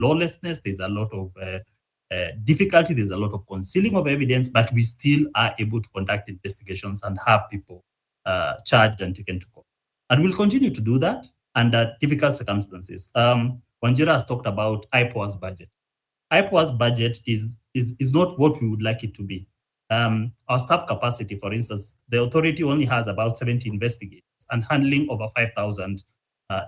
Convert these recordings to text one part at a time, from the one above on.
lawlessness, there's a lot of difficulty, there's a lot of concealing of evidence, but we still are able to conduct investigations and have people charged and taken to court. And we'll continue to do that under difficult circumstances. Wanjira has talked about IPOA's budget. IPOA's budget is not what we would like it to be. Our staff capacity, for instance, the authority only has about 70 investigators and handling over 5,000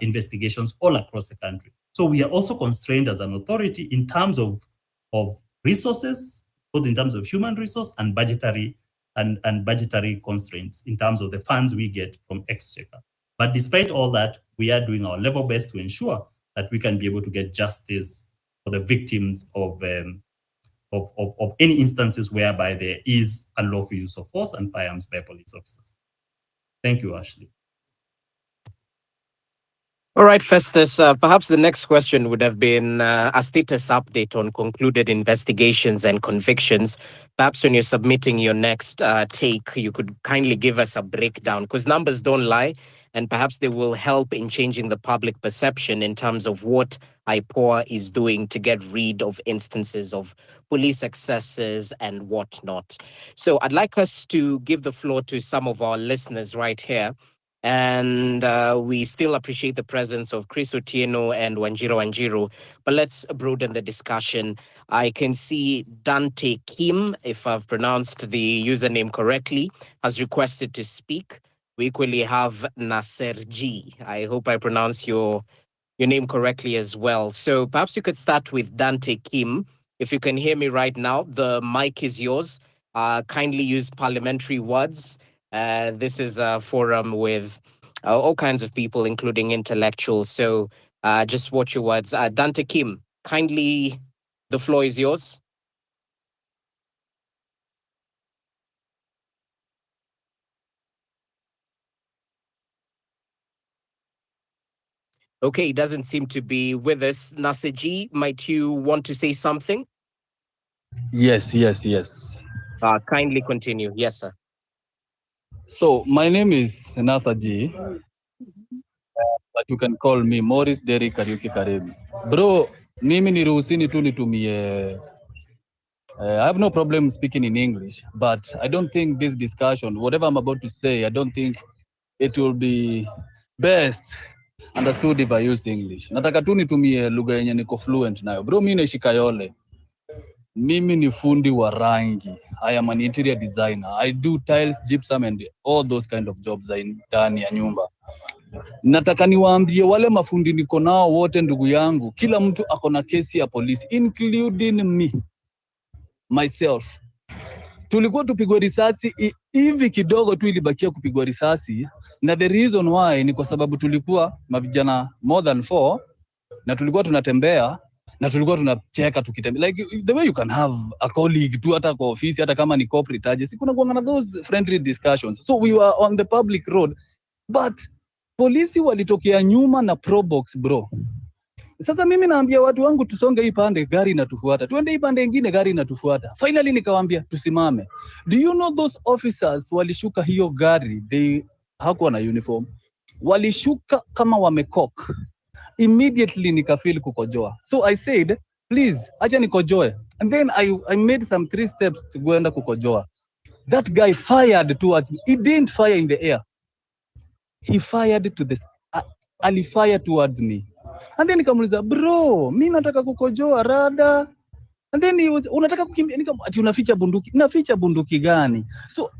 investigations all across the country. So we are also constrained as an authority in terms of resources, both in terms of human resource and budgetary constraints in terms of the funds we get from Exchequer. But despite all that, we are doing our level best to ensure that we can be able to get justice for the victims of any instances whereby there is unlawful use of force and firearms by police officers. Thank you, Ashley. All right, Festus, perhaps the next question would have been a status update on concluded investigations and convictions. Perhaps when you're submitting your next take, you could kindly give us a breakdown, because numbers don't lie, and perhaps they will help in changing the public perception in terms of what IPOA is doing to get rid of instances of police excesses and whatnot. So I'd like us to give the floor to some of our listeners right here. And we still appreciate the presence of Chris Otieno and Wanjiru. But let's broaden the discussion. I can see Dante Kim, if I've pronounced the username correctly, has requested to speak. We equally have Nasser G. I hope I pronounce your name correctly as well. So perhaps you could start with Dante Kim. If you can hear me right now, the mic is yours. Kindly use parliamentary words. This is a forum with all kinds of people, including intellectuals. So just watch your words. Dante Kim, kindly, the floor is yours. Okay, he doesn't seem to be with us. Naseji, might you want to say something? Yes. Kindly continue. Yes, sir. So my name is Nasaji, but you can call me Morris Derrick Kariuki Karibi. Bro, mimi niruhusini tu nitumie. I have no problem speaking in English, but I don't think this discussion, whatever I'm about to say, I don't think it will be best understood if I used English. Nataka tu nitumie lugha yenye niko fluent nayo. Bro, mimi naishi Kayole. Mimi ni fundi wa rangi. I am an interior designer. I do tiles, gypsum and all those kind of jobs ndani ya nyumba. Nataka niwaambie wale mafundi niko nao wote ndugu yangu, kila mtu ako na kesi ya polisi, including me, myself. Tulikuwa tupigwa risasi, hivi kidogo tu ilibakia kupigwa risasi, na the reason why ni kwa sababu tulikuwa mavijana more than 4, na tulikuwa tunatembea, na tulikuwa tunacheka tukitembea. Like the way you can have a colleague tu hata kwa ofisi, hata kama ni corporate agency, kuna kuangana those friendly discussions. So we were on the public road, but polisi walitokea nyuma na probox, bro. Sasa mimi naambia watu wangu tusonge hii pande, gari inatufuata. Tuende hii pande nyingine, gari inatufuata. Finally nikawaambia tusimame. Do you know those officers walishuka hiyo gari, they hakuwa na uniform. Walishuka kama wamekok. Immediately nikafeel kukojoa. So I said, please, acha nikojoe. And then I made some 3 steps to go enda kukojoa. That guy fired towards me. He didn't fire in the air. He fired to the alifire towards me. And then nikamuliza, bro, mimi nataka kukojoa rada. And then he was, unataka kukimbia? Ati unaficha bunduki. Naficha bunduki gani? So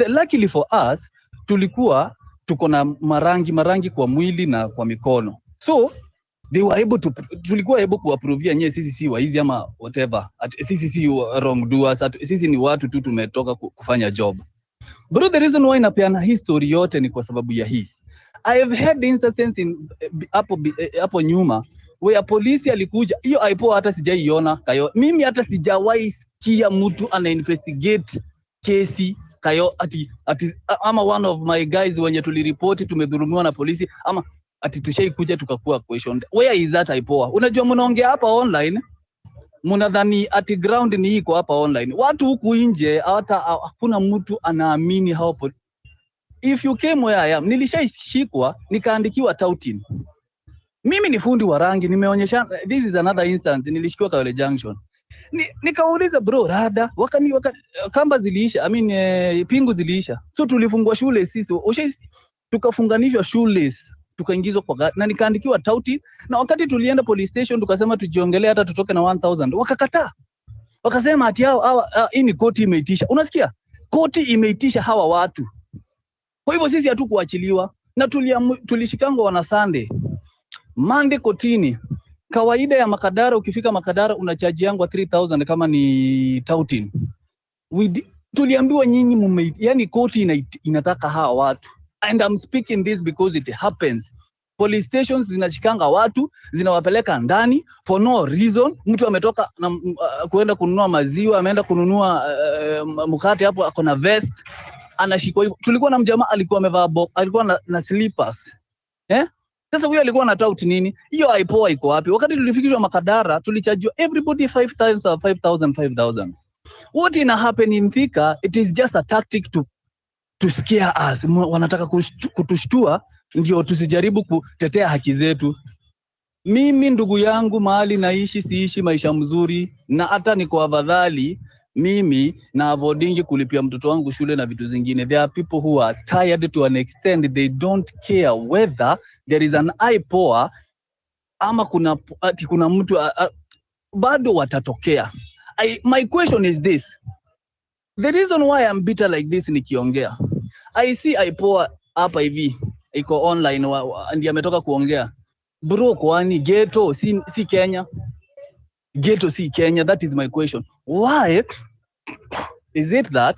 luckily for us, tulikuwa tuko na marangi kwa mwili na kwa mikono. So they were able to, tulikuwa able kuapprove nye sisi si waizi ama whatever. Sisi si wrongdoers, sisi ni watu tu tumetoka kufanya job. Bro, the reason why napeana history yote ni kwa sababu ya hii. I have had instances in hapo nyuma where polisi alikuja, hiyo IPOA hata sijaiona kayo. Mimi hata sijawahi sikia mtu ana investigate kesi kayo ati ama one of my guys wenye tuliripoti tumedhulumiwa na polisi ama ati tushaikuja tukakuwa questioned. Where is that IPOA? Unajua mnaongea hapa online, mnadhani ati ground ni iko hapa online. Watu huku nje hata hakuna mtu anaamini hao polisi. If you came where I am, nilishaishikwa nikaandikiwa touting. Mimi ni fundi wa rangi, nimeonyesha. This is another instance, nilishikiwa Kayole Junction. Nikauliza bro rada, kamba ziliisha, pingu ziliisha. So tulifungwa shule sisi. Tukafunganishwa shule, tukaingizwa kwa gari na nikaandikiwa tauti, na wakati tulienda police station tukasema tujiongelee hata tutoke na 1000. Wakakataa. Wakasema ati hii ni koti imeitisha. Unasikia? Koti imeitisha hawa watu. Kwa hivyo sisi hatukuachiliwa na tulishikangwa wana Sunday. Monday kotini. Kawaida ya Makadara, ukifika Makadara unachaji yangu 3000 kama ni touting. Tuliambiwa nyinyi yani koti inataka hawa watu. And I'm speaking this because it happens. Police stations zinashikanga watu, zinawapeleka ndani for no reason. Mtu ametoka na kuenda kununua maziwa, ameenda kununua mkate hapo, ako na vest, anashikwa hivyo. Tulikuwa na mjamaa alikuwa amevaa alikuwa na slippers. Sasa huyo alikuwa na tout nini? Hiyo IPOA iko wapi? Wakati tulifikishwa Makadara, tulichajiwa everybody 5,000. What ina happen in Thika, it is just a tactic to scare us. Wanataka kutushtua ndio tusijaribu kutetea haki zetu. Mimi ndugu yangu mahali naishi siishi maisha mzuri, na hata niko afadhali mimi na avoidingi kulipia mtoto wangu shule na vitu zingine. There are people who are tired to an extent they don't care whether there is an IPOA ama kuna mtu bado watatokea. My question is this. The reason why I'm bitter like this nikiongea. I see IPOA hapa hivi iko online ndio ametoka kuongea. Bro, kwani ghetto si Kenya? Ghetto si Kenya? That is my question. Why is it that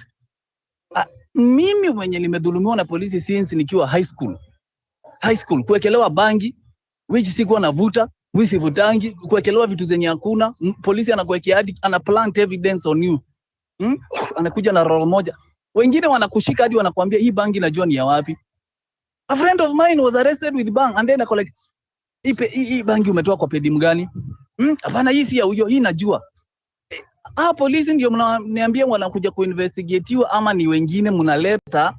mimi mwenye nimedhulumiwa na polisi since nikiwa high school kuwekelewa bangi which sikuwa navuta, which sivutangi, kuwekelewa vitu zenye hakuna, polisi anakuwekea hadi ana plant evidence on you. Anakuja na roll moja. Wengine wanakushika hadi wanakuambia hii bangi najua ni ya wapi. A friend of mine was arrested with bang and then collect hii bangi umetoa kwa pedi mgani? Hapana, hii si ya huyo, hii najua. Polisi ndio mnaniambia wanakuja kuinvestigatiwa ama ni wengine mnaleta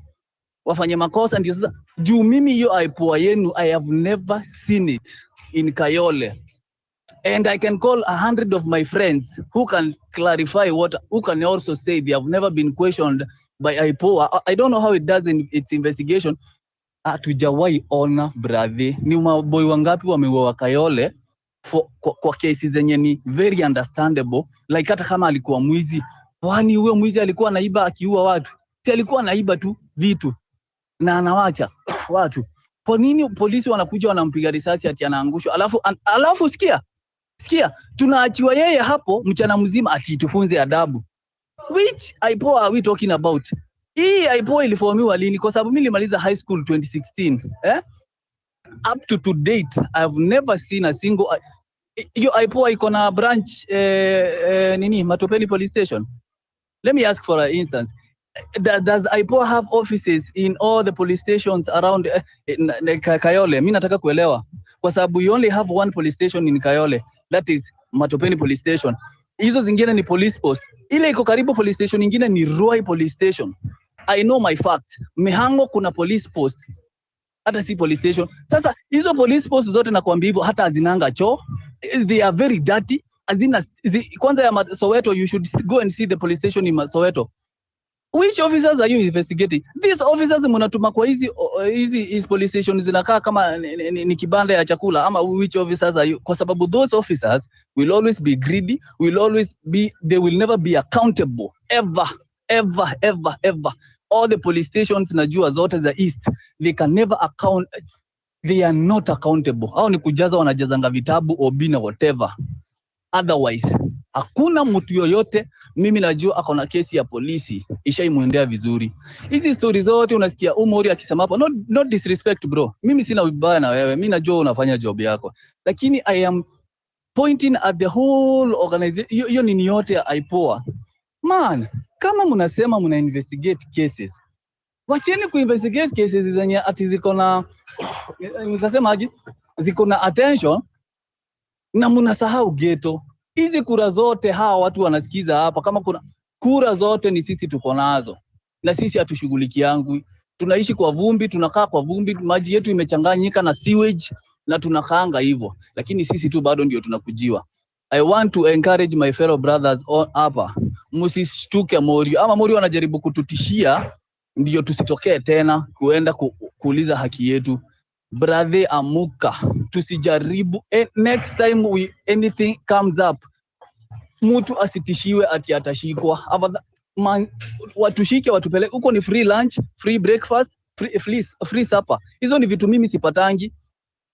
wafanye makosa ndio sasa. Juu mimi hiyo IPOA yenu I have never seen it in Kayole. And I can call 100 of my friends who can clarify who can also say they have never been questioned by IPOA. I don't know how it does in its investigation. Hatujawahi ona brother. Ni maboy wangapi wameuawa Kayole kwa cases zenye ni very understandable, like hata kama alikuwa mwizi. Kwani huyo mwizi alikuwa anaiba akiua watu? Si alikuwa anaiba tu vitu na anawacha watu. Kwa nini polisi wanakuja wanampiga risasi ati anaangushwa? Alafu sikia tunaachiwa yeye hapo mchana mzima ati tufunze adabu. Which IPOA are we talking about? Hii IPOA iliformiwa lini? Kwa sababu mimi nilimaliza high school 2016. Up to date I've never seen a single hiyo IPOA iko na branch Matopeni police station. Let me ask for an instance. Does IPOA have offices in all the police stations around Kayole? Mimi nataka kuelewa. Kwa sababu you only have one police station in Kayole, that is Matopeni police station. Hizo zingine ni police post. Ile iko karibu police station nyingine ni Ruai police station. I know my facts. Mihango kuna police post, hata si police station. Sasa hizo police post zote nakwambia hivyo hata hazinanga choo. They are very dirty. Kwanza ya Soweto, you should go and see the police station in Soweto. Which officers are you investigating? These officers mnatuma kwa hizi police stations zinakaa kama ni kibanda ya chakula, ama which officers are you? Kwa sababu those officers will always be greedy, they will never be accountable ever. All the police stations najua zote za East, they can never they are not accountable. Hao ni kujaza wanajazanga vitabu obina whatever. Otherwise hakuna mtu yoyote mimi najua ako na kesi ya polisi ishaimuendea vizuri. Hizi stories zote unasikia Umori akisema hapo, not disrespect bro, mimi sina ubaya na wewe, mimi najua unafanya job yako, lakini I am pointing at the whole organization. Hiyo nini yote ya IPOA man. Kama mnasema mna investigate cases, wacheni kuinvestigate cases zenye ati ziko na nitasemaje, ziko na attention na mnasahau ghetto. Hizi kura zote hawa watu wanasikiza hapa, kama kuna kura zote ni sisi tuko nazo, na sisi hatushughulikiangu. Tunaishi kwa vumbi, tunakaa kwa vumbi, maji yetu imechanganyika na sewage. na tunakaanga hivyo, lakini sisi tu bado ndio tunakujiwa. I want to encourage my fellow brothers hapa, msishtuke Morio, ama Morio anajaribu kututishia ndio tusitokee tena kuenda kuuliza haki yetu. Brother, amuka, tusijaribu. Next time anything comes up, mtu asitishiwe ati atashikwa. Watushike, watupeleke huko. Ni free lunch, free breakfast, free supper. Hizo ni vitu mimi sipatangi.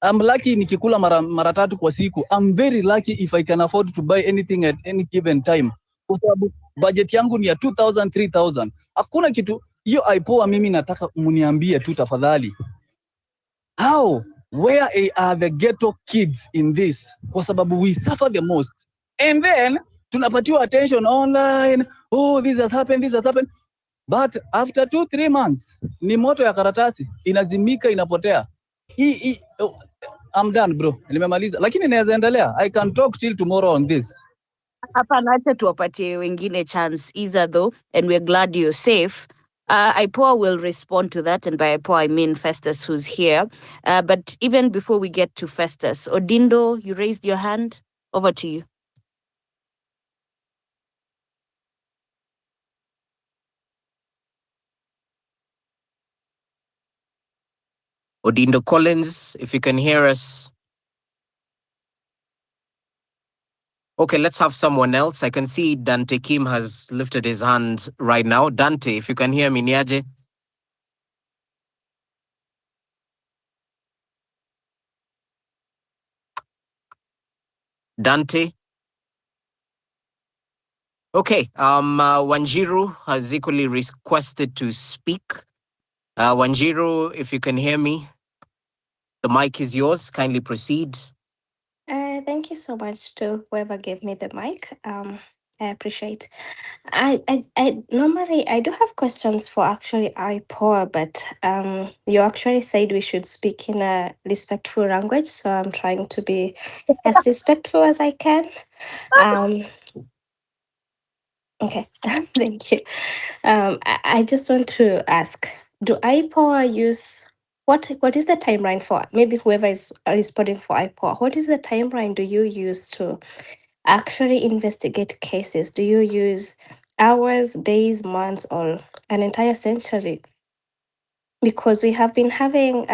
I'm lucky nikikula mara 3 kwa siku. I'm very lucky if I can afford to buy anything at any given time. Kwa sababu budget yangu ni ya 2000 3000. Hakuna kitu hiyo aipoa. Mimi nataka mniambie tu tafadhali, where are the ghetto kids in this? Kwa sababu we suffer the most, and then tunapatiwa attention online. Oh, this has happened, but after 2-3 months ni moto ya karatasi, inazimika, inapotea. I'm done bro, nimemaliza, lakini naweza endelea. I can talk till tomorrow on this. Hapana, acha tuwapatie wengine chance either though, and we're glad you're safe. IPOA will respond to that, and by IPOA I mean Festus, who's here. But even before we get to Festus, Odindo, you raised your hand. Over to you. Odindo Collins, if you can hear us. Okay, let's have someone else. I can see Dante Kim has lifted his hand right now. Dante, if you can hear me, niaje? Dante? Okay, Wanjiru has equally requested to speak. Wanjiru, if you can hear me, the mic is yours. Kindly proceed. Thank you so much to whoever gave me the mic. I appreciate. I normally I do have questions for actually IPOA, but you actually said we should speak in a respectful language, so I'm trying to be as respectful as I can. Okay, thank you. I just want to ask: do IPOA use what is the timeline for? Maybe whoever is responding for IPOA, what is the timeline do you use to actually investigate cases? Do you use hours, days, months, or an entire century? Because we have been having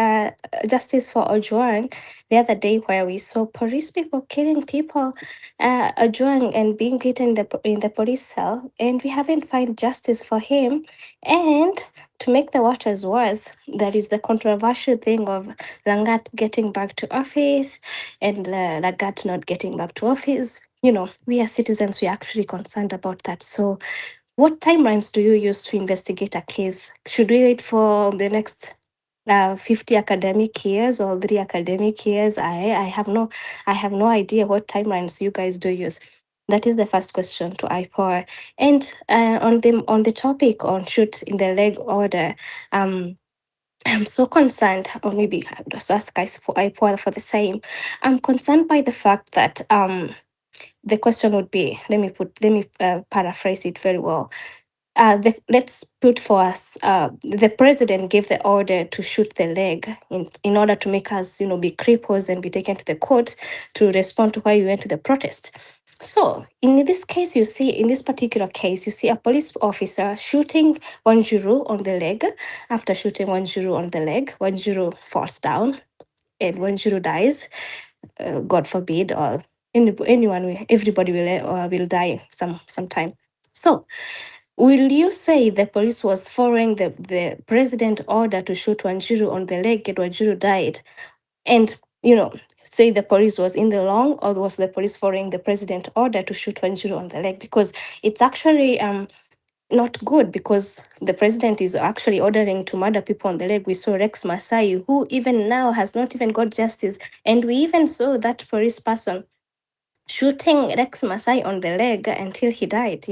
justice for Ojwang the other day, where we saw police people killing people, Ojwang, and being beaten in the police cell, and we haven't found justice for him. And to make the waters worse, there is the controversial thing of Langat getting back to office and Lagat not getting back to office. You know, we as citizens, we're actually concerned about that. So what timelines do you use to investigate a case? Should we wait for the next 50 academic years or 3 academic years? I have no idea what timelines you guys do use. That is the first question to IPOA. And on the topic on shoot in the leg order, I'm so concerned, or maybe I would also ask guys for IPOA for the same. I'm concerned by the fact that the question would be, let me paraphrase it very well. Let's put for us, the president gave the order to shoot the leg in order to make us, be cripples and be taken to the court to respond to why we went to the protest. So in this case, in this particular case, you see a police officer shooting Wanjiru on the leg. After shooting Wanjiru on the leg, Wanjiru falls down and Wanjiru dies. God forbid, or everybody will die sometime. So will you say the police was following the president order to shoot Wanjiru on the leg and Wanjiru died? And, say the police was in the wrong, or was the police following the president order to shoot Wanjiru on the leg? Because it's actually not good, because the president is actually ordering to murder people on the leg. We saw Rex Masai, who even now has not even got justice. And we even saw that police person shooting Rex Masai on the leg until he died,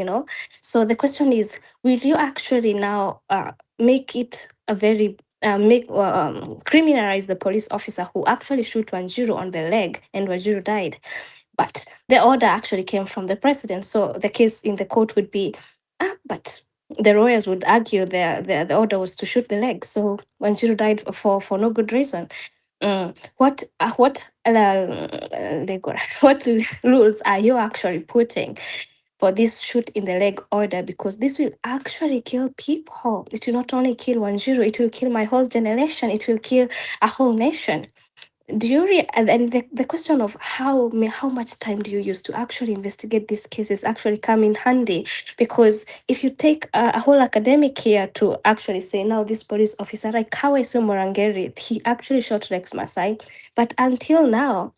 So the question is, will you actually now make it a very criminalize the police officer who actually shoot Wanjiru on the leg and Wanjiru died? But the order actually came from the president. So the case in the court would be, but the lawyers would argue the order was to shoot the leg. So Wanjiru died for no good reason. What rules are you actually putting for this shoot in the leg order? Because this will actually kill people. It will not only kill 1-0, it will kill my whole generation. It will kill a whole nation. Do you and the question of how much time do you use to actually investigate these cases actually come in handy? Because if you take a whole academic year to actually say, now this police officer like Kawesu Morangeri, he actually shot Rex Masai, but until now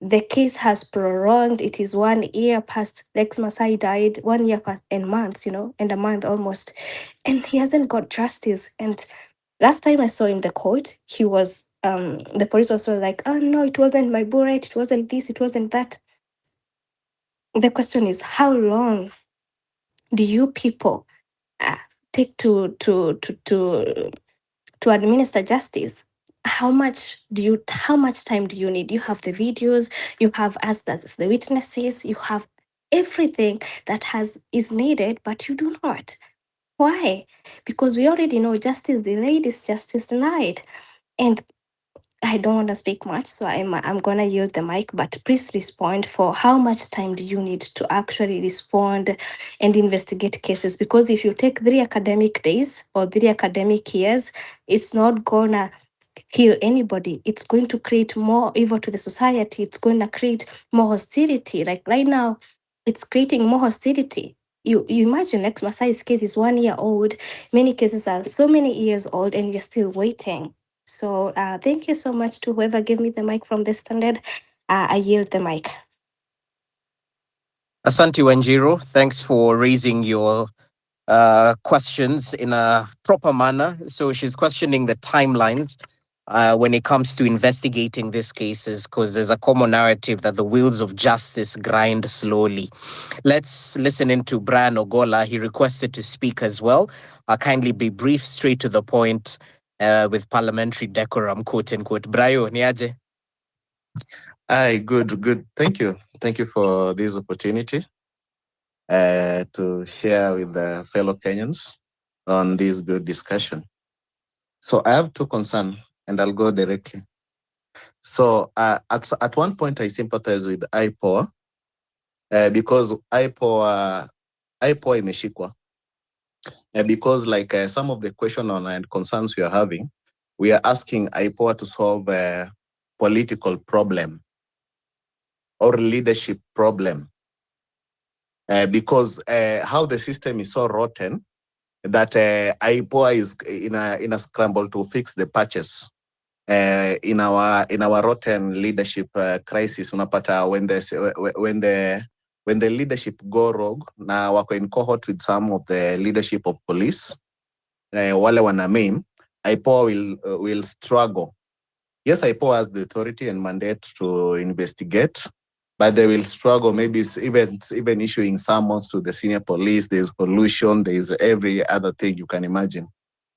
the case has prolonged. It is 1 year past. Rex Masai died, 1 year past and months, and a month almost, and he hasn't got justice. And last time I saw in the court, he was the police was like, oh no, it wasn't my bullet, it wasn't this, it wasn't that. The question is, how long do you people take to administer justice? How much time do you need? You have the videos, you have us that's the witnesses, you have everything that is needed, but you do not. Why? Because we already know justice delayed is justice denied. And I don't want to speak much, so I'm gonna yield the mic. But please respond for how much time do you need to actually respond and investigate cases? Because if you take 3 academic days or 3 academic years, it's not gonna heal anybody. It's going to create more evil to the society. It's going to create more hostility. Like right now, it's creating more hostility. You imagine Lex Masai's case is 1 year old. Many cases are so many years old, and we're still waiting. So thank you so much to whoever gave me the mic from the standard. I yield the mic. Asante Wanjiro, thanks for raising your questions in a proper manner. So she's questioning the timelines when it comes to investigating these cases, because there's a common narrative that the wheels of justice grind slowly. Let's listen into Brian Ogola. He requested to speak as well. I'll kindly be brief, straight to the point, with parliamentary decorum, quote unquote. Brayo, niaje? Hi, good. Thank you. Thank you for this opportunity to share with the fellow Kenyans on this good discussion. So I have 2 concerns, and I'll go directly. So at one point, I sympathize with IPOA because IPOA imeshikwa. Because like some of the question on and concerns we are having, we are asking IPOA to solve a political problem or leadership problem. Because how the system is so rotten that IPOA is in a scramble to fix the patches in our rotten leadership crisis. Unapata when the leadership go rogue, na wako in cohort with some of the leadership of police, wale wana main, IPOA will struggle. Yes, IPOA has the authority and mandate to investigate, but they will struggle. Maybe it's even issuing summons to the senior police. There's pollution. There's every other thing you can imagine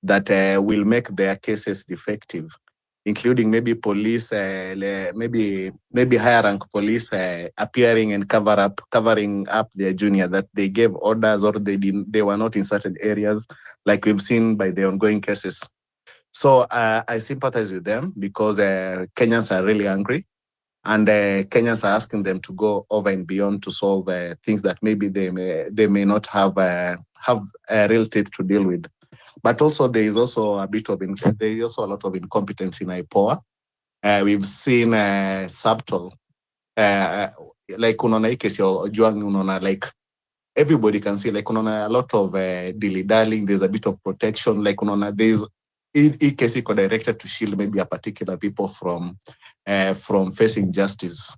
that will make their cases defective, including maybe police, maybe higher rank police appearing and covering up their junior, that they gave orders or they were not in certain areas, like we've seen by the ongoing cases. So I sympathize with them because Kenyans are really angry, and Kenyans are asking them to go over and beyond to solve things that maybe they may not have a real teeth to deal with. But also there is also a lot of incompetence in IPOA. We've seen subtle, like unaona hii kesi ya Ojwang, unaona like everybody can see, like unaona a lot of dilly-dallying. There's a bit of protection, like unaona there's hii kesi iko directed to shield maybe a particular people from facing justice.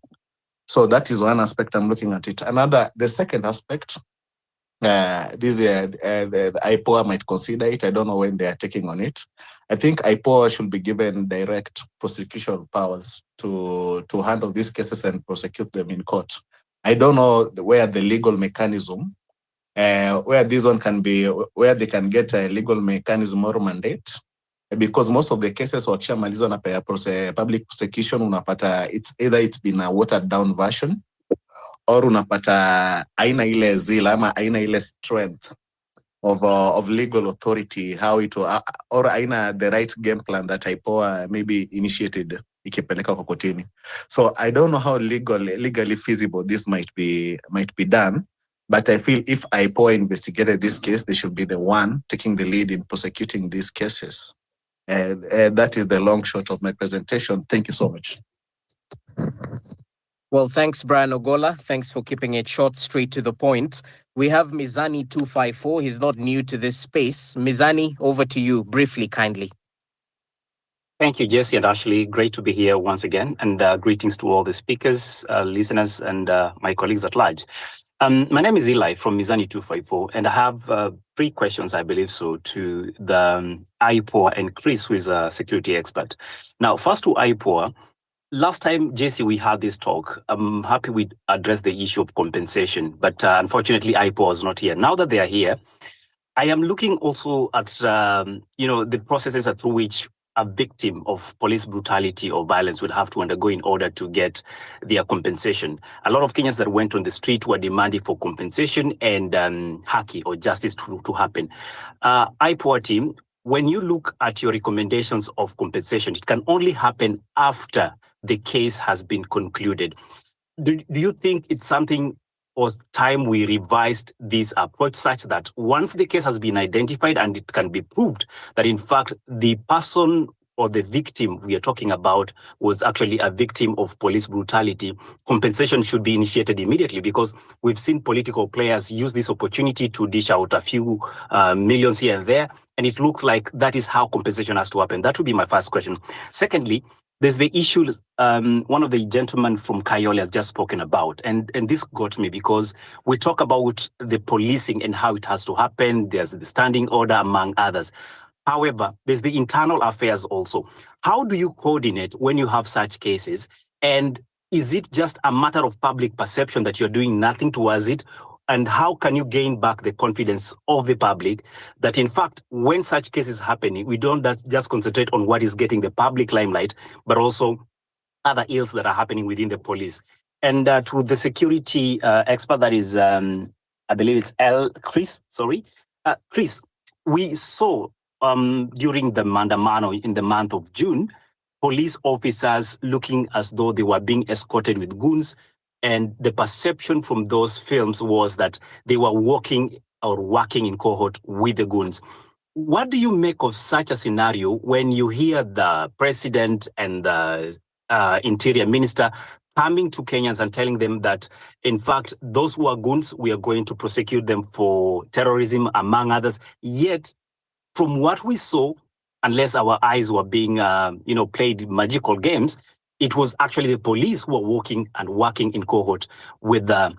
So that is one aspect I'm looking at it. The second aspect, the IPOA might consider it. I don't know when they are taking on it. I think IPOA should be given direct prosecution powers to handle these cases and prosecute them in court. I don't know where the legal mechanism, where this one can be, where they can get a legal mechanism or mandate, because most of the cases wakishamalizwa na public prosecution, unapata it's been a watered down version, or unapata aina ile zila ama aina ile strength of legal authority, how it or aina the right game plan that IPOA maybe initiated ikipeleka kwa kotini. So I don't know how legally feasible this might be done, but I feel if IPOA investigated this case, they should be the one taking the lead in prosecuting these cases. And that is the long short of my presentation. Thank you so much. Well, thanks, Brian Ogola. Thanks for keeping it short, straight to the point. We have Mizani 254. He's not new to this space. Mizani, over to you, briefly, kindly. Thank you, Jesse and Ashley. Great to be here once again. And greetings to all the speakers, listeners, and my colleagues at large. My name is Eli from Mizani 254, and I have 3 questions, I believe so, to the IPOA and Chris, who is a security expert. Now, first to IPOA. Last time, Jesse, we had this talk. I'm happy we addressed the issue of compensation, but unfortunately, IPOA was not here. Now that they are here, I am looking also at the processes through which a victim of police brutality or violence would have to undergo in order to get their compensation. A lot of Kenyans that went on the street were demanding for compensation and haki or justice to happen. IPOA team, when you look at your recommendations of compensation, it can only happen after the case has been concluded. Do you think it's something or time we revised this approach such that once the case has been identified and it can be proved that in fact the person or the victim we are talking about was actually a victim of police brutality, compensation should be initiated immediately? Because we've seen political players use this opportunity to dish out a few millions here and there, and it looks like that is how compensation has to happen. That would be my first question. Secondly, there's the issue one of the gentlemen from Kayole has just spoken about, and this got me because we talk about the policing and how it has to happen. There's the standing order, among others. However, there's the internal affairs also. How do you coordinate when you have such cases? And is it just a matter of public perception that you're doing nothing towards it? And how can you gain back the confidence of the public that, in fact, when such cases happening, we don't just concentrate on what is getting the public limelight, but also other ills that are happening within the police? And to the security expert, that is, I believe it's Chris, sorry. Chris, we saw during the Mandamano in the month of June, police officers looking as though they were being escorted with goons. And the perception from those films was that they were walking or working in cohort with the goons. What do you make of such a scenario when you hear the president and the interior minister coming to Kenyans and telling them that, in fact, those who are goons, we are going to prosecute them for terrorism, among others? Yet, from what we saw, unless our eyes were being, played magical games, it was actually the police who were walking and working in cohort with the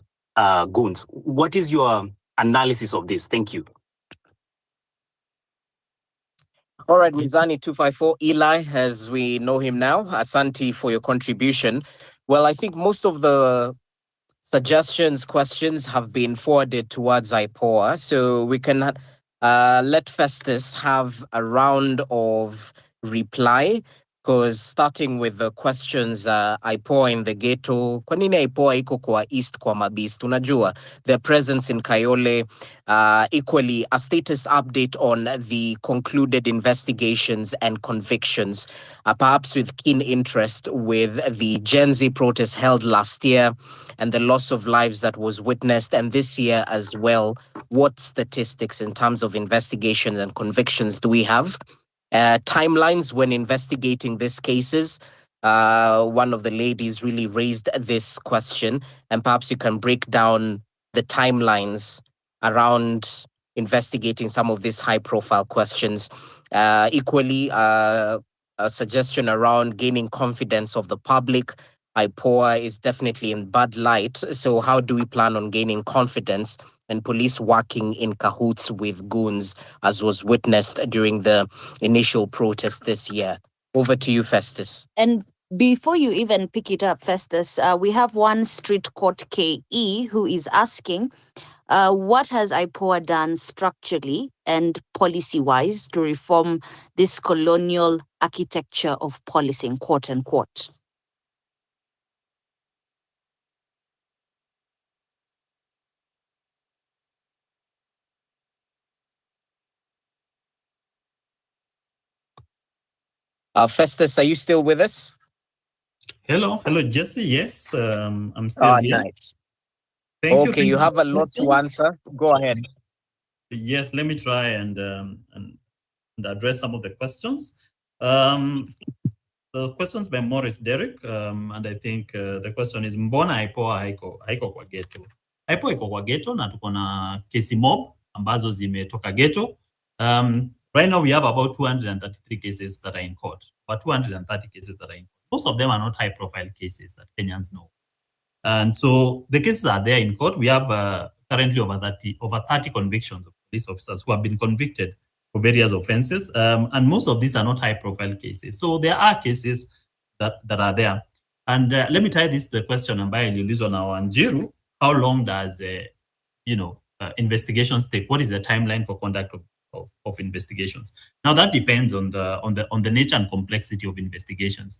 goons. What is your analysis of this? Thank you. All right, Mizani 254, Eli, as we know him now, Asante for your contribution. Well, I think most of the suggestions, questions have been forwarded towards IPOA, so we can let Festus have a round of reply, because starting with the questions, IPOA in the ghetto, kwa nini IPOA iko kwa east kwa mabist? Unajua, their presence in Kayole, equally a status update on the concluded investigations and convictions, perhaps with keen interest with the Gen Z protests held last year and the loss of lives that was witnessed, and this year as well. What statistics in terms of investigations and convictions do we have? Timelines when investigating these cases. One of the ladies really raised this question, and perhaps you can break down the timelines around investigating some of these high-profile questions. Equally, a suggestion around gaining confidence of the public. IPOA is definitely in bad light. So how do we plan on gaining confidence and police working in cahoots with goons, as was witnessed during the initial protest this year? Over to you, Festus. And before you even pick it up, Festus, we have one street court KE who is asking, what has IPOA done structurally and policy-wise to reform this colonial architecture of policing, quote unquote? Festus, are you still with us? Hello, Jesse. Yes, I'm still here. Nice. Thank Okay, you you have for a the lot to questions. answer. Go ahead. Yes, let me try and address some of the questions. The questions by Morris Derek, and I think the question is mbona IPOA haiko kwa ghetto. IPOA iko kwa ghetto na tuko na kesi mob ambazo zimetoka ghetto. Right now we have about 233 cases that are in court, about 230 cases that are in court. Most of them are not high profile cases that Kenyans know. And so the cases are there in court. We have currently over 30 convictions of police officers who have been convicted for various offenses. And most of these are not high profile cases. So there are cases that are there. And let me tie this to the question ambayo iliulizwa na Wanjiru. How long does investigations take? What is the timeline for conduct of investigations? Now that depends on the nature and complexity of investigations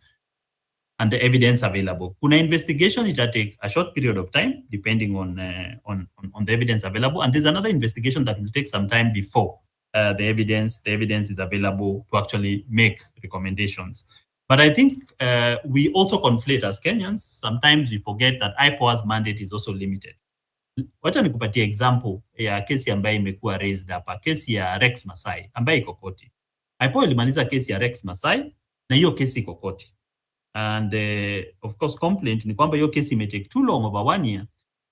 and the evidence available. Kuna investigation, it will take a short period of time, depending on the evidence available. And there's another investigation that will take some time before the evidence is available to actually make recommendations. But I think we also conflate as Kenyans. Sometimes we forget that IPOA's mandate is also limited. Wacha nikupatie example ya kesi ambayo imekuwa raised hapa, kesi ya Rex Masai ambayo iko koti. IPOA ilimaliza kesi ya Rex Masai na hiyo kesi iko koti. And of course, complaint ni kwamba hiyo case may take too long, over 1 year.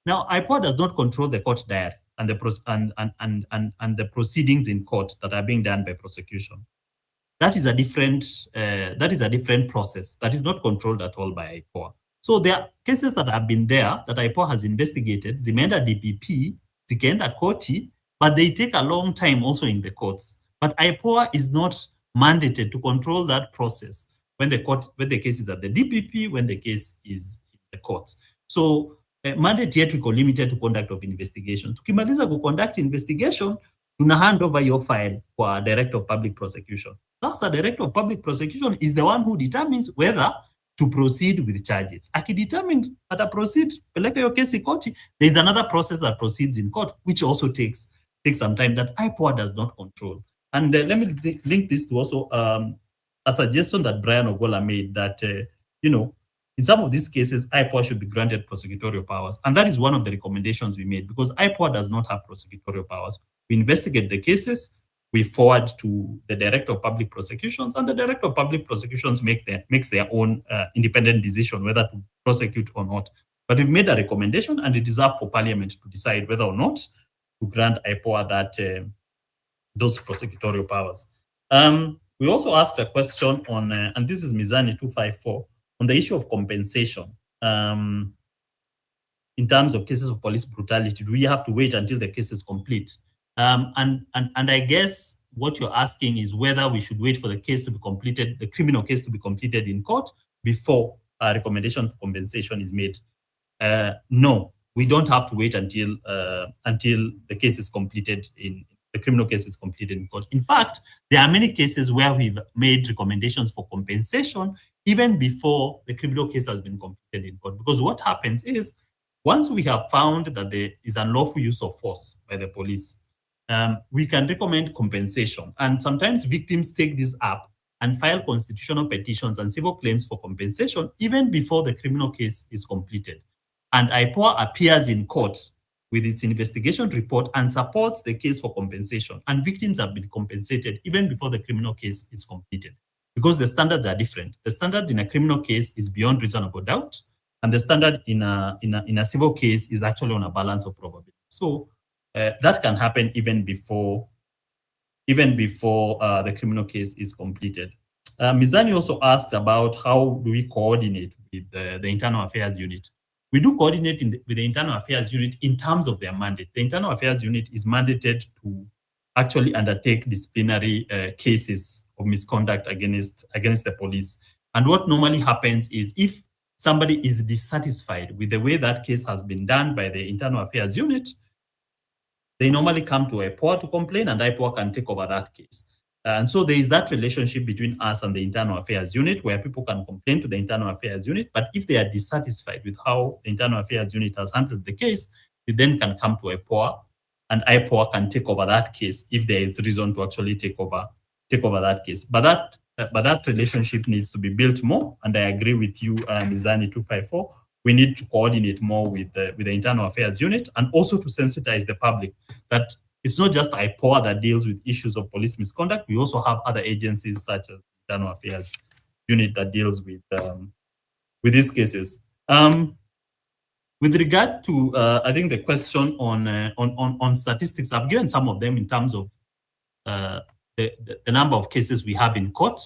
Now, IPOA does not control the court diary and the proceedings in court that are being done by prosecution. That is a different process that is not controlled at all by IPOA. So there are cases that have been there that IPOA has investigated, zimeenda DPP, zikaenda koti, but they take a long time also in the courts. But IPOA is not mandated to control that process when the case is at the DPP, when the case is in the courts. So mandate yetu iko limited to conduct of investigation. Tukimaliza conduct investigation, tuna hand over your file kwa Director of Public Prosecution. Thus, the Director of Public Prosecution is the one who determines whether to proceed with charges. Akidetermine ata proceed, peleka your case koti, there is another process that proceeds in court, which also takes some time that IPOA does not control. And let me link this to also a suggestion that Brian Ogola made that, in some of these cases, IPOA should be granted prosecutorial powers. And that is one of the recommendations we made, because IPOA does not have prosecutorial powers. We investigate the cases, we forward to the Director of Public Prosecutions, and the Director of Public Prosecutions makes their own independent decision whether to prosecute or not. But we've made a recommendation, and it is up for Parliament to decide whether or not to grant IPOA those prosecutorial powers. We also asked a question on, and this is Mizani 254, on the issue of compensation. In terms of cases of police brutality, do we have to wait until the case is complete? And I guess what you're asking is whether we should wait for the case to be completed, the criminal case to be completed in court before a recommendation for compensation is made. No, we don't have to wait until the case is completed the criminal case is completed in court. In fact, there are many cases where we've made recommendations for compensation even before the criminal case has been completed in court. Because what happens is, once we have found that there is unlawful use of force by the police, we can recommend compensation. And sometimes victims take this up and file constitutional petitions and civil claims for compensation even before the criminal case is completed. And IPOA appears in court with its investigation report and supports the case for compensation. And victims have been compensated even before the criminal case is completed, because the standards are different. The standard in a criminal case is beyond reasonable doubt, and the standard in a civil case is actually on a balance of probability. So that can happen even before the criminal case is completed. Mizani also asked about how do we coordinate with the Internal Affairs Unit. We do coordinate with the Internal Affairs Unit in terms of their mandate. The Internal Affairs Unit is mandated to actually undertake disciplinary cases of misconduct against the police. And what normally happens is, if somebody is dissatisfied with the way that case has been done by the Internal Affairs Unit, they normally come to IPOA to complain, and IPOA can take over that case. And so there is that relationship between us and the Internal Affairs Unit, where people can complain to the Internal Affairs Unit, but if they are dissatisfied with how the Internal Affairs Unit has handled the case, they then can come to IPOA, and IPOA can take over that case if there is reason to actually take over that case. But but that relationship needs to be built more. And I agree with you, Mizani 254. We need to coordinate more with the Internal Affairs Unit, and also to sensitize the public that it's not just IPOA that deals with issues of police misconduct. We also have other agencies such as Internal Affairs Unit that deals with these cases. With regard to, I think the question on statistics, I've given some of them in terms of the number of cases we have in court.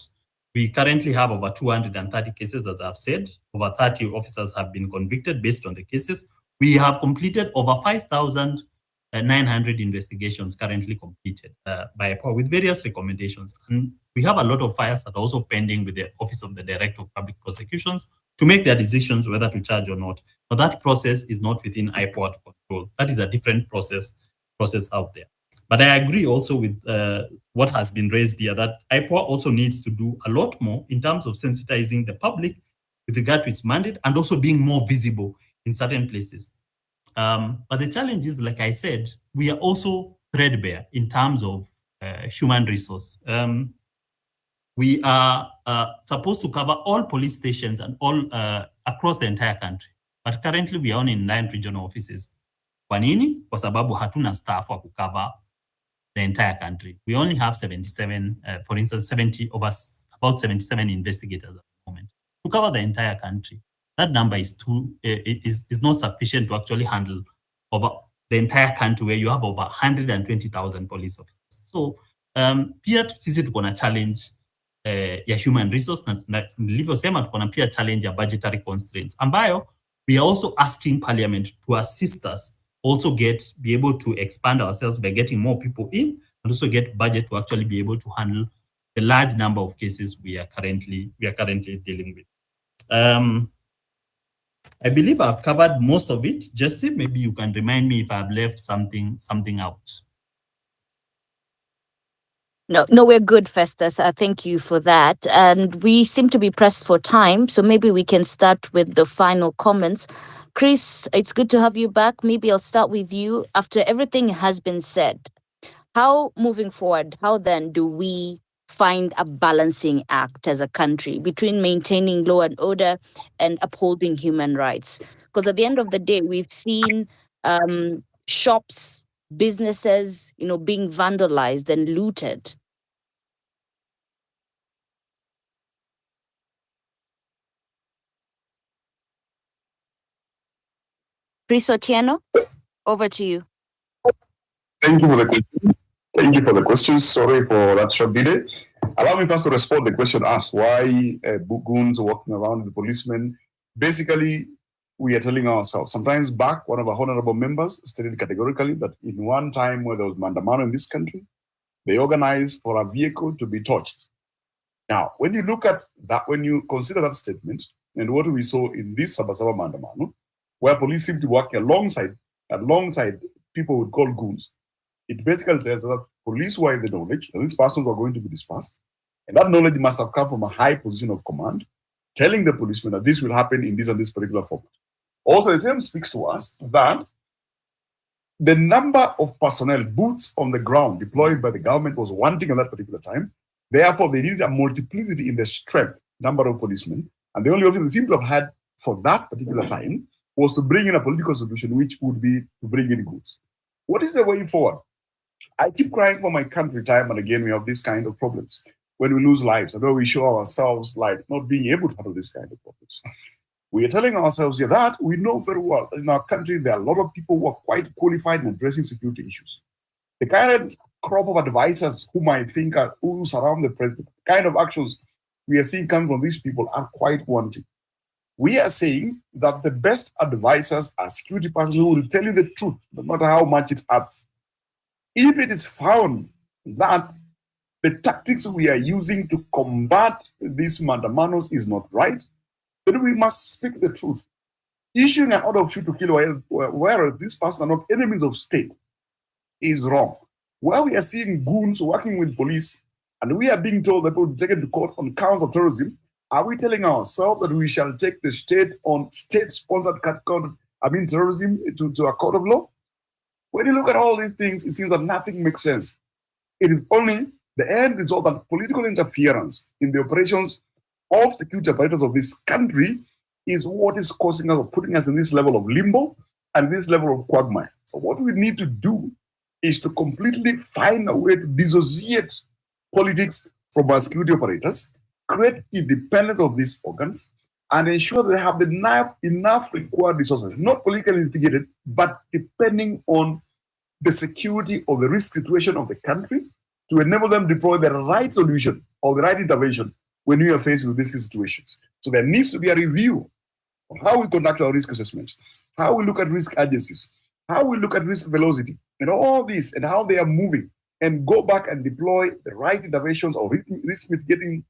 We currently have over 230 cases, as I've said. Over 30 officers have been convicted based on the cases. We have completed over 5,900 investigations currently completed by IPOA with various recommendations. And we have a lot of files that are also pending with the Office of the Director of Public Prosecutions to make their decisions whether to charge or not. But that process is not within IPOA to control. That is a different process out there. But I agree also with what has been raised here, that IPOA also needs to do a lot more in terms of sensitizing the public with regard to its mandate and also being more visible in certain places. But the challenge is, like I said, we are also threadbare in terms of human resource. We are supposed to cover all police stations and all across the entire country. But currently we are only in 9 regional offices. Kwa nini? Kwa sababu hatuna staff wa kucover the entire country. We only have 77, for instance, about 77 investigators at the moment to cover the entire country. That number is not sufficient to actually handle over the entire country, where you have over 120,000 police officers. So pia sisi tuko na challenge ya human resource, na nilivyosema tuko na pia challenge ya budgetary constraints, ambayo we are also asking Parliament to assist us also be able to expand ourselves by getting more people in, and also get budget to actually be able to handle the large number of cases we are currently dealing with. I believe I've covered most of it. Jesse, maybe you can remind me if I've left something out. No, we're good, Festus. Thank you for that. And we seem to be pressed for time, so maybe we can start with the final comments. Chris, it's good to have you back. Maybe I'll start with you. After everything has been said, how moving forward, how then do we find a balancing act as a country between maintaining law and order and upholding human rights? Because at the end of the day, we've seen shops, businesses, being vandalized and looted. Chris Otieno, over to you. Thank you for the question. Thank you for the questions. Sorry for that short delay. Allow me first to respond to the question asked, why goons walking around with policemen. Basically, we are telling ourselves, sometimes back, one of our honorable members stated categorically that in one time where there was Mandamano in this country, they organized for a vehicle to be torched. Now, when you look at that, when you consider that statement and what we saw in this Sabasaba Mandamano, where police seem to work alongside people would call goons, it basically tells us that police were in the knowledge that these persons were going to be dispersed, and that knowledge must have come from a high position of command, telling the policemen that this will happen in this and this particular format. Also, the same speaks to us that the number of personnel, boots on the ground deployed by the government was wanting at that particular time. Therefore, they needed a multiplicity in the strength, number of policemen, and the only option they seem to have had for that particular time was to bring in a political solution, which would be to bring in goods. What is the way forward? I keep crying for my country time and again. We have this kind of problems when we lose lives, and when we show ourselves like not being able to handle this kind of problems. We are telling ourselves here that we know very well that in our country there are a lot of people who are quite qualified in addressing security issues. The current crop of advisors whom I think are who surround the president, the kind of actions we are seeing coming from these people are quite wanting. We are saying that the best advisors are security persons who will tell you the truth, no matter how much it hurts. If it is found that the tactics we are using to combat these mandamanos is not right, then we must speak the truth. Issuing an order of shoot to kill whereas these persons are not enemies of state is wrong. Where we are seeing goons working with police and we are being told that we'll be taken to court on counts of terrorism, are we telling ourselves that we shall take the state on state-sponsored terrorism to a court of law? When you look at all these things, it seems that nothing makes sense. It is only The end result that political interference in the operations of security apparatus of this country is what is causing us or putting us in this level of limbo and this level of quagmire. So what we need to do is to completely find a way to dissociate politics from our security operators, create independence of these organs, and ensure they have enough required resources, not politically instigated, but depending on the security or the risk situation of the country, to enable them to deploy the right solution or the right intervention when we are faced with risky situations. So there needs to be a review of how we conduct our risk assessments, how we look at risk agencies, how we look at risk velocity, and all this, and how they are moving, and go back and deploy the right interventions or risk mitigating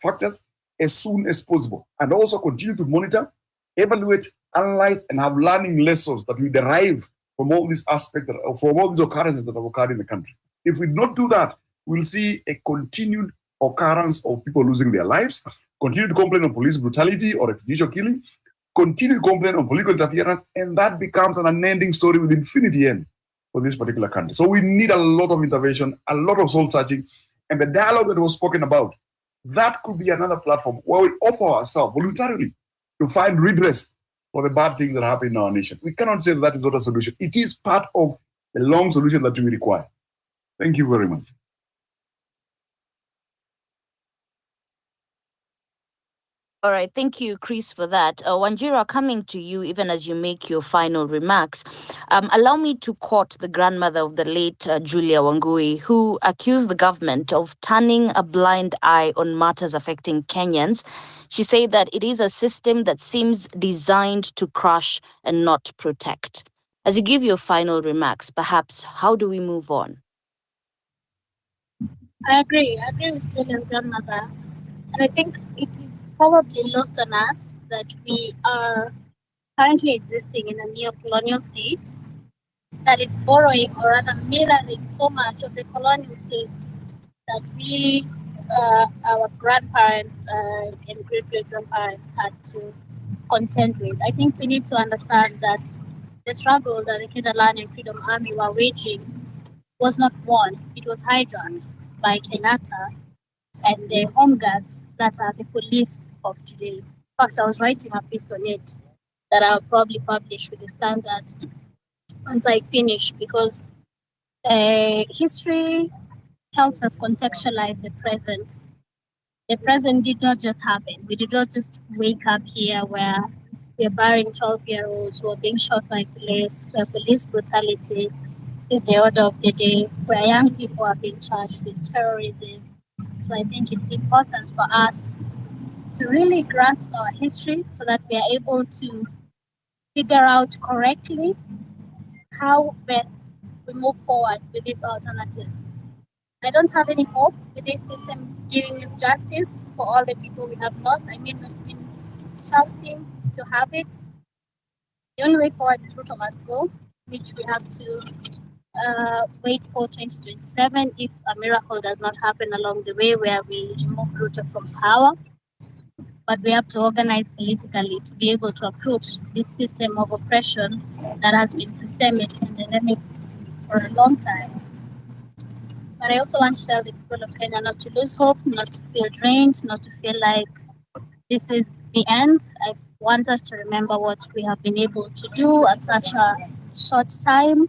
factors as soon as possible, and also continue to monitor, evaluate, analyze, and have learning lessons that we derive from all these aspects, from all these occurrences that have occurred in the country. If we don't do that, we'll see a continued occurrence of people losing their lives, continue to complain of police brutality or extrajudicial killing, continue to complain of political interference, and that becomes an unending story with infinity end for this particular country. So we need a lot of intervention, a lot of soul searching, and the dialogue that was spoken about, that could be another platform where we offer ourselves voluntarily to find redress for the bad things that happen in our nation. We cannot say that is not a solution. It is part of the long solution that we require. Thank you very much. All right, thank you, Chris, for that. Wanjira, coming to you, even as you make your final remarks, allow me to quote the grandmother of the late Julia Wangui, who accused the government of turning a blind eye on matters affecting Kenyans. She said that it is a system that seems designed to crush and not protect. As you give your final remarks, perhaps, how do we move on? I agree with Julia's grandmother. And I think it is probably lost on us that we are currently existing in a neo-colonial state that is borrowing or rather mirroring so much of the colonial state that we, our grandparents and great-great-grandparents had to contend with. I think we need to understand that the struggle that the Kenya Land and Freedom Army were waging was not won. It was hijacked by Kenyatta and the home guards that are the police of today. In fact, I was writing a piece on it that I'll probably publish with the Standard once I finish, because history helps us contextualize the present. The present did not just happen. We did not just wake up here where we're burying 12-year-olds who are being shot by police, where police brutality is the order of the day, where young people are being charged with terrorism. So I think it's important for us to really grasp our history so that we are able to figure out correctly how best we move forward with this alternative. I don't have any hope with this system giving justice for all the people we have lost. I mean, we've been shouting to have it. The only way forward is Ruto must go, which we have to wait for 2027 if a miracle does not happen along the way where we remove Ruto from power. But we have to organize politically to be able to approach this system of oppression that has been systemic and endemic for a long time. But I also want to tell the people of Kenya not to lose hope, not to feel drained, not to feel like this is the end. I want us to remember what we have been able to do at such a short time.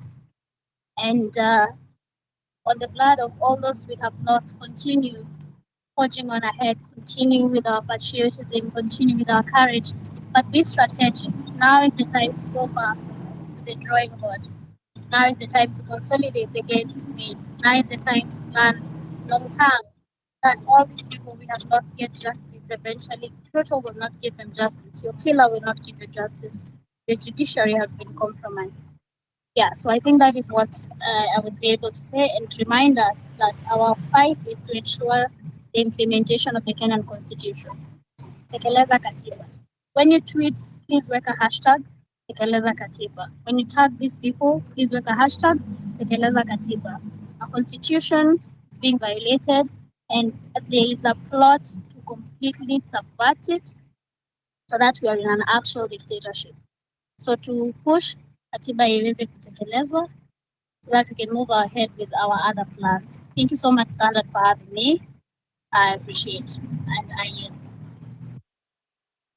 And on the blood of all those we have lost, continue forging on ahead, continue with our patriotism, continue with our courage, but be strategic. Now is the time to go back to the drawing board. Now is the time to consolidate the gains we made. Now is the time to plan long term, that all these people we have lost get justice eventually. Ruto will not give them justice. Your killer will not give you justice. The judiciary has been compromised. Yeah, so I think that is what I would be able to say, and remind us that our fight is to ensure the implementation of the Kenyan Constitution. Tekeleza Katiba. When you tweet, please work a hashtag, Tekeleza Katiba. When you tag these people, please work a hashtag, Tekeleza Katiba. Our Constitution is being violated, and there is a plot to completely subvert it so that we are in an actual dictatorship. So to push Katiba iweze kutekelezwa, so that we can move ahead with our other plans. Thank you so much, Standard, for having me. I appreciate and I yield.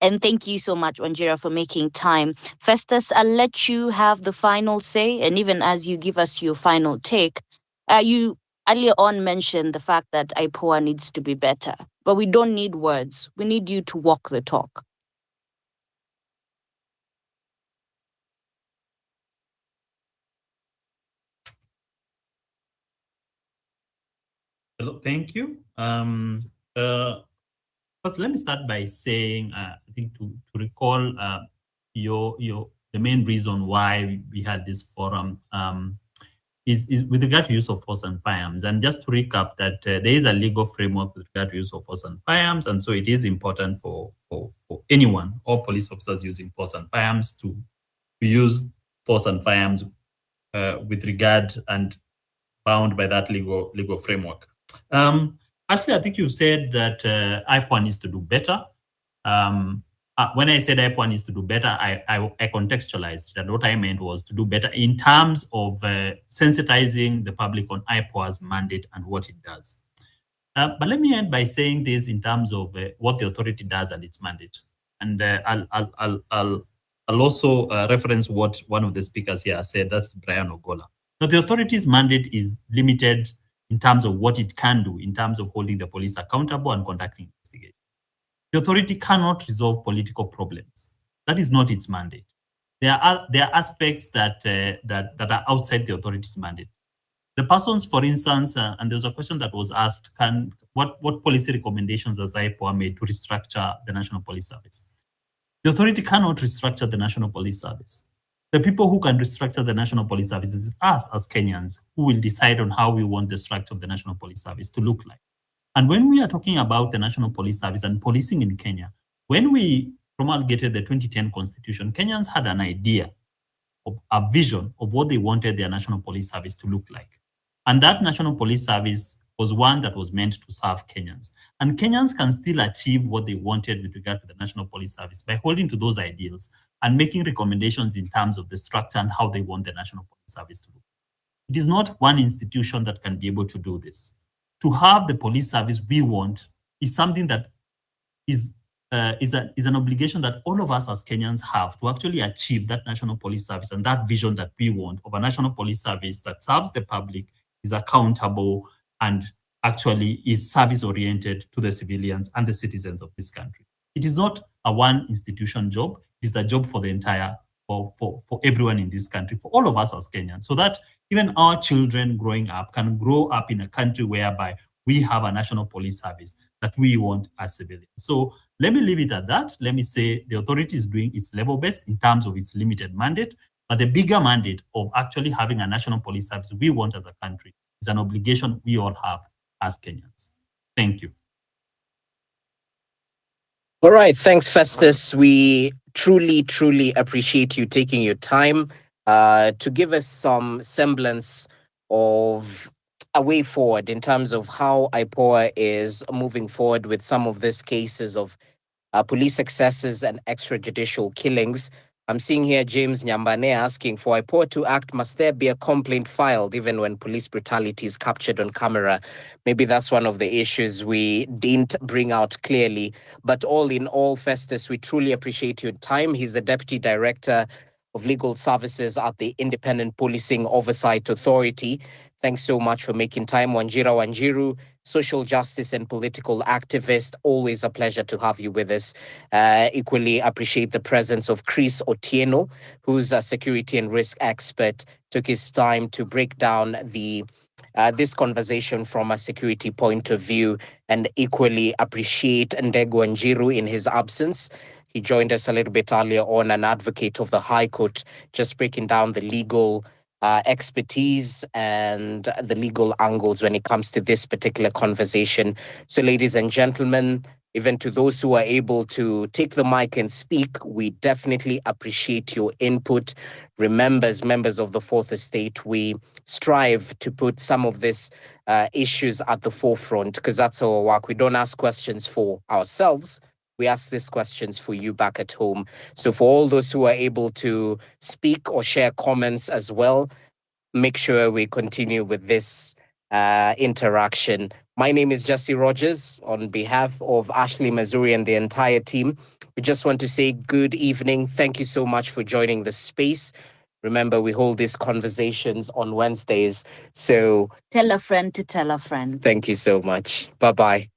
And thank you so much, Wanjira, for making time. Festus, I'll let you have the final say. And even as you give us your final take, you earlier on mentioned the fact that IPOA needs to be better. But we don't need words. We need you to walk the talk. Hello, thank you. First, let me start by saying, I think to recall the main reason why we had this forum is with regard to use of force and firearms. And just to recap that there is a legal framework with regard to use of force and firearms. And so it is important for anyone, all police officers using force and firearms to use force and firearms with regard and bound by that legal framework. Actually, I think you said that IPOA needs to do better. When I said IPOA needs to do better, I contextualized that what I meant was to do better in terms of sensitizing the public on IPOA's mandate and what it does. But let me end by saying this in terms of what the authority does and its mandate. And I'll also reference what one of the speakers here said, that's Brian Ogola. Now, the authority's mandate is limited in terms of what it can do, in terms of holding the police accountable and conducting investigations. The authority cannot resolve political problems. That is not its mandate. There are aspects that are outside the authority's mandate. The persons, for instance, and there was a question that was asked, what policy recommendations has IPOA made to restructure the National Police Service? The authority cannot restructure the National Police Service. The people who can restructure the National Police Service is us as Kenyans who will decide on how we want the structure of the National Police Service to look like. And when we are talking about the National Police Service and policing in Kenya, when we promulgated the 2010 Constitution, Kenyans had an idea of a vision of what they wanted their National Police Service to look like. And that National Police Service was one that was meant to serve Kenyans. And Kenyans can still achieve what they wanted with regard to the National Police Service by holding to those ideals and making recommendations in terms of the structure and how they want the National Police Service to look. It is not one institution that can be able to do this. To have the police service we want is something that is an obligation that all of us as Kenyans have to actually achieve that National Police Service and that vision that we want of a National Police Service that serves the public, is accountable, and actually is service-oriented to the civilians and the citizens of this country. It is not a one institution job. It is a job for the entire, for everyone in this country, for all of us as Kenyans, so that even our children growing up can grow up in a country whereby we have a National Police Service that we want as civilians. So let me leave it at that. Let me say the authority is doing its level best in terms of its limited mandate, but the bigger mandate of actually having a National Police Service we want as a country is an obligation we all have as Kenyans. Thank you. All right. Thanks, Festus. We truly, truly appreciate you taking your time to give us some semblance of a way forward in terms of how IPOA is moving forward with some of these cases of police excesses and extrajudicial killings. I'm seeing here James Nyambane asking, for IPOA to act, must there be a complaint filed even when police brutality is captured on camera? Maybe that's one of the issues we didn't bring out clearly. But all in all, Festus, we truly appreciate your time. He's the Deputy Director of Legal Services at the Independent Policing Oversight Authority. Thanks so much for making time. Wanjira Wanjiru, social justice and political activist. Always a pleasure to have you with us. Equally appreciate the presence of Chris Otieno, who's a security and risk expert, took his time to break down this conversation from a security point of view, and equally appreciate Ndego Wanjiru in his absence. He joined us a little bit earlier on, an advocate of the High Court, just breaking down the legal expertise and the legal angles when it comes to this particular conversation. So, ladies and gentlemen, even to those who are able to take the mic and speak, we definitely appreciate your input. Remember, as members of the Fourth Estate, we strive to put some of these issues at the forefront, because that's our work. We don't ask questions for ourselves. We ask these questions for you back at home. So for all those who are able to speak or share comments as well, make sure we continue with this interaction. My name is Jesse Rogers. On behalf of Ashley Mazuri and the entire team, we just want to say good evening. Thank you so much for joining the space. Remember, we hold these conversations on Wednesdays. So Tell a friend to tell a friend. thank you so much. Bye-bye.